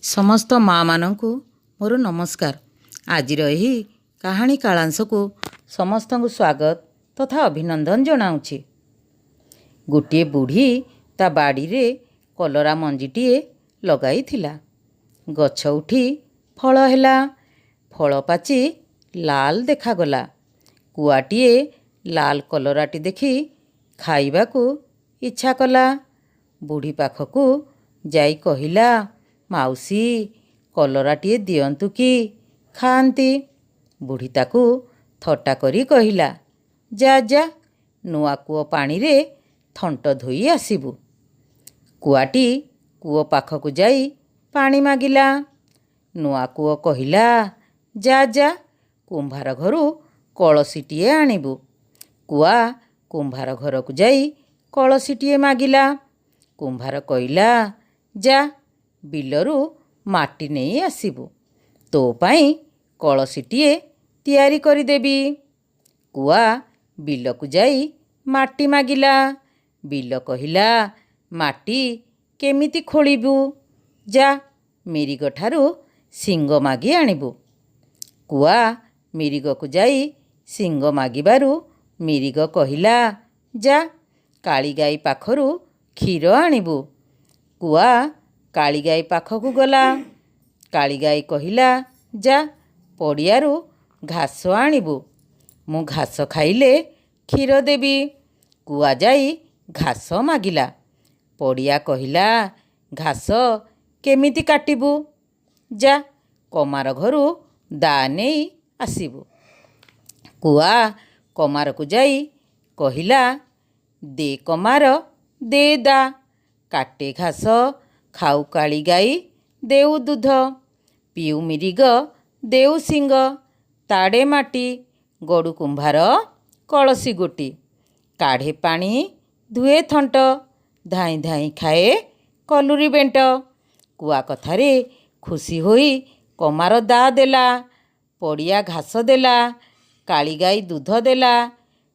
समस्त माँ मानंकु मोर नमस्कार। आजिर एही कहानी कालांशकु समस्त स्वागत तथा अभिनंदन जनाऊँछि। गोटे बुढ़ी ता बाड़ी रे कलरा मंजीटीए लगाई थिला। गछ उठी फल हैला। फल पाची लाल देखागला। कुआटीए लाल कलराटी देखी खाइबाकू इच्छा कला। बुढ़ी पाखकू जाई कहिला, माउसी कलराटीए दियंतु कि खाआंती। बुढ़ी ताकू थट्टा करी कहिला, जा जा नुआ कूओ पानी रे थंट धोई आसिबु। कुआटी कूओ पाखकू जाई पानी मागिला। नुआ कूओ कहिला, जा जा कुंभार घरू कलसीटीए आनिबु। कुआ कुंभार घरकू जाई कलसीटीए मागिला। कुंभार कहिला, जा बिलरू माटी नहीं आसिबु, तो पाई कलसीटीए तियारी करिदेबी। कुआ बिलकू जाई माटी मागिला। बिल कहिला, माटी केमिति खोलिबु, जा मिरिग ठारू सिंग मागी आनिबु। कुआ मिरिगकू जाई सिंग मागिबारू मिरिग कहिला, जा काली गाई पाखरू क्षीर आनिबु। कुआ काली गाई पाखकू गला। काली गाई कहिला, जा पड़ियारू घास आनिबु, मु घास खाइले क्षीर देबी। कुआ जाई घास मागिला। पड़िया कहिला, घास केमिति काटिबु, जा कमार घरू दा नेई आसिबु। कुआ कमारकू जाई कहिला, दे कमार दे दा, काटे घास खाऊ काली गाई देऊ दूध, पिऊ मिरिग देऊ सिंग, ताड़े माटी गड़ू कुंभार कलसी गोटी, काढ़े पानी धुए थंट, धाई धाई खाए कलुरी बेंट। कुआ कथारे खुशी होई कमार दा देला। पड़िया घास देला। काली गाई दूध देला।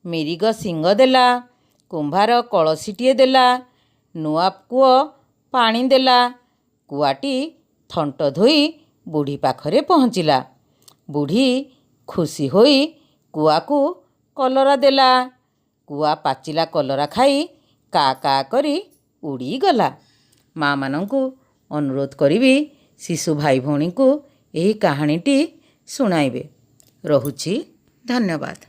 मिरिग सिंग देला। कुंभार कलसीटीए देला। नुआ कूओ पानी देला। कुआटी थंट धोई बुढ़ी पाखरे पहुँचिला। बुढ़ी खुशी होई कुआकू कलरा देला। कुआ पाचिला कलरा खाई का का करी उड़ी गला। माँ मानंकु अनुरोध करिबी, शिशु भाई भौणी को एही कहानीटी सुनाइबे। रहुछि, धन्यवाद।